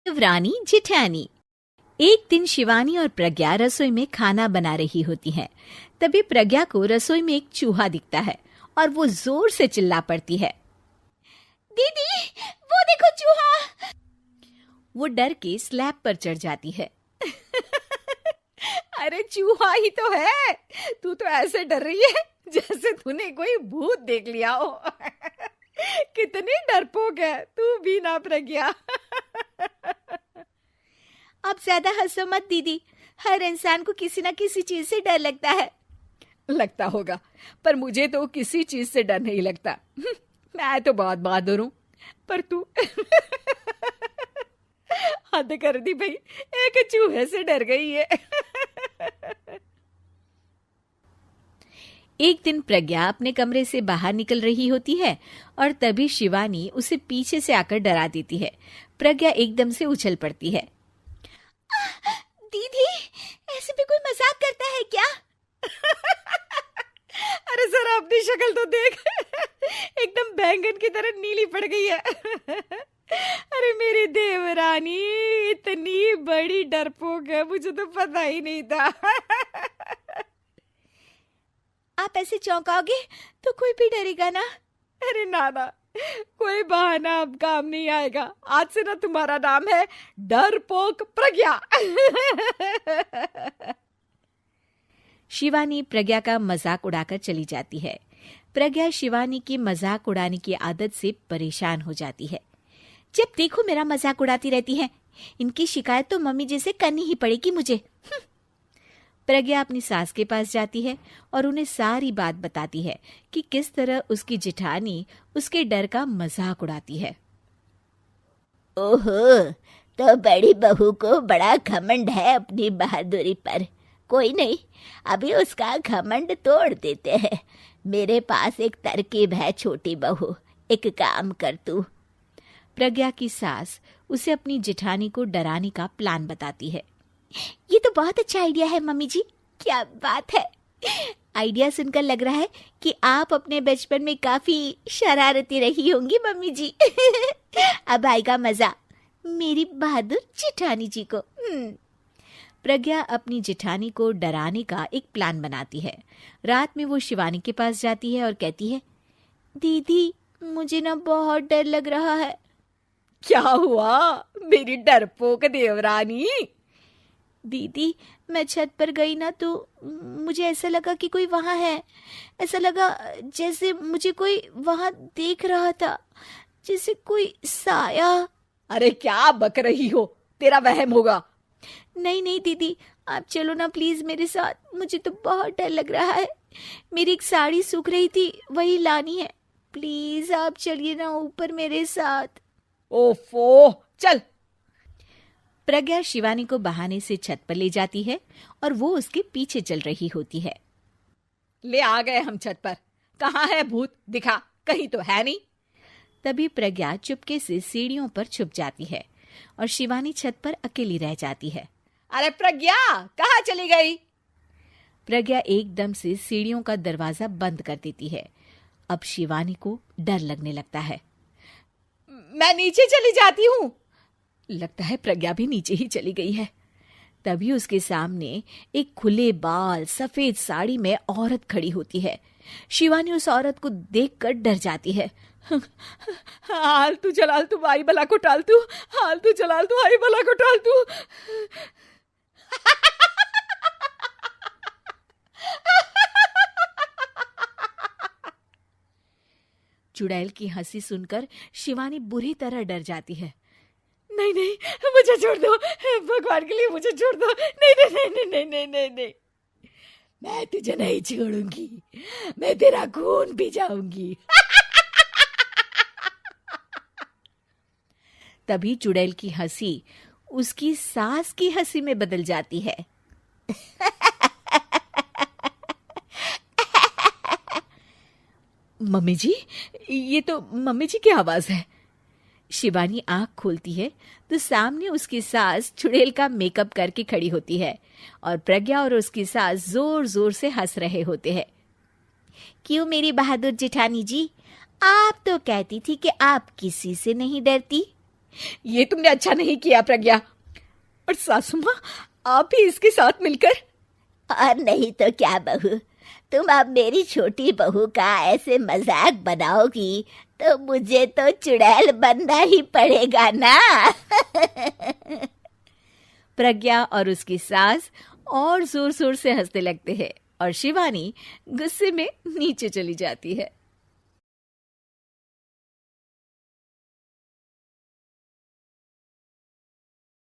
शिवरानी जेठानी। एक दिन शिवानी और प्रज्ञा रसोई में खाना बना रही होती हैं। तभी प्रज्ञा को रसोई में एक चूहा दिखता है और वो जोर से चिल्ला पड़ती है, दीदी वो देखो चूहा। वो डर के स्लैब पर चढ़ जाती है। अरे चूहा ही तो है, तू तो ऐसे डर रही है जैसे तूने कोई भूत देख लिया हो। कितनी डरपोक है तू भी ना प्रज्ञा। आप ज्यादा हंसो मत दीदी, हर इंसान को किसी ना किसी चीज से डर लगता है। लगता होगा, पर मुझे तो किसी चीज से डर नहीं लगता। मैं तो बहुत बहादुर हूं, पर तू हद कर दी भाई, एक चूहे से डर गई है। एक दिन प्रज्ञा अपने कमरे से बाहर निकल रही होती है और तभी शिवानी उसे पीछे से आकर डरा देती है। प्रज्ञा एकदम से उछल पड़ती है। दीदी ऐसे भी कोई मजाक करता है क्या? अरे जरा अपनी शक्ल तो देख, एकदम बैंगन की तरह नीली पड़ गई है। अरे मेरी देवरानी इतनी बड़ी डरपोक है, मुझे तो पता ही नहीं था। आप ऐसे चौंकाओगे तो कोई भी डरेगा ना। अरे ना, कोई बहाना अब काम नहीं आएगा। आज से ना तुम्हारा नाम है डरपोक प्रज्ञा। शिवानी प्रज्ञा का मजाक उड़ाकर चली जाती है। प्रज्ञा शिवानी की मजाक उड़ाने की आदत से परेशान हो जाती है। जब देखो मेरा मजाक उड़ाती रहती है, इनकी शिकायत तो मम्मी जी से करनी ही पड़ेगी मुझे। प्रज्ञा अपनी सास के पास जाती है और उन्हें सारी बात बताती है कि किस तरह उसकी जेठानी उसके डर का मजाक उड़ाती है। ओहो, तो बड़ी बहू को बड़ा घमंड है अपनी बहादुरी पर। कोई नहीं, अभी उसका घमंड तोड़ देते हैं। मेरे पास एक तरकीब है छोटी बहू, एक काम कर तू। प्रज्ञा की सास उसे अपनी जेठानी को डराने का प्लान बताती है। ये तो बहुत अच्छा आइडिया है मम्मी जी, क्या बात है। आइडिया सुनकर लग रहा है कि आप अपने बचपन में काफी शरारती रही होंगी मम्मी जी। अब आएगा मजा मेरी बहादुर जेठानी जी को। प्रज्ञा अपनी जेठानी को डराने का एक प्लान बनाती है। रात में वो शिवानी के पास जाती है और कहती है, दीदी मुझे ना बहुत डर लग रहा है। क्या हुआ मेरी डरपोक देवरानी? दीदी मैं छत पर गई ना तो मुझे ऐसा लगा कि कोई वहां है। ऐसा लगा जैसे मुझे कोई वहां देख रहा था, जैसे कोई साया। अरे क्या बक रही हो, तेरा वहम होगा। नहीं दीदी, आप चलो ना प्लीज मेरे साथ, मुझे तो बहुत डर लग रहा है। मेरी एक साड़ी सूख रही थी, वही लानी है। प्लीज आप चलिए ना ऊपर मेरे साथ। ओफो, चल। प्रज्ञा शिवानी को बहाने से छत पर ले जाती है और वो उसके पीछे चल रही होती है। ले आ गए हम छत पर, कहाँ है भूत, दिखा, कहीं तो है नहीं। तभी प्रज्ञा चुपके से सीढ़ियों पर छुप जाती है और शिवानी छत पर अकेली रह जाती है। अरे प्रज्ञा कहाँ चली गई? प्रज्ञा एकदम से सीढ़ियों का दरवाजा बंद कर देती है। अब शिवानी को डर लगने लगता है। मैं नीचे चली जाती हूँ। लगता है प्रज्ञा भी नीचे ही चली गई है। तभी उसके सामने एक खुले बाल सफेद साड़ी में औरत खड़ी होती है। शिवानी उस औरत को देखकर डर जाती है। हाल तू जलाल तू आई बला को टाल तू, हाल तू जलाल तू आई बला को टाल तू। चुड़ैल की हंसी सुनकर शिवानी बुरी तरह डर जाती है। नहीं, मुझे छोड़ दो, भगवान के लिए मुझे छोड़ दो। नहीं, मैं तुझे नहीं छोड़ूंगी, मैं तेरा खून पी जाऊंगी। तभी चुड़ैल की हंसी उसकी सास की हंसी में बदल जाती है। मम्मी जी, ये तो मम्मी जी की आवाज है। शिवानी आंख खोलती है तो सामने उसकी सास चुड़ैल का मेकअप करके खड़ी होती है और प्रज्ञा और उसकी सास जोर जोर से हंस रहे होते हैं। क्यों मेरी बहादुर जेठानी जी, आप तो कहती थी कि आप किसी से नहीं डरती। ये तुमने अच्छा नहीं किया प्रज्ञा। और सासू माँ, आप भी इसके साथ मिलकर। और नहीं तो क्या बहू, तुम अब मेरी छोटी बहू का ऐसे मजाक बनाओगी तो मुझे तो चुड़ैल बनना ही पड़ेगा ना। प्रज्ञा और उसकी सास और जोर जोर से हंसने लगते हैं और शिवानी गुस्से में नीचे चली जाती है।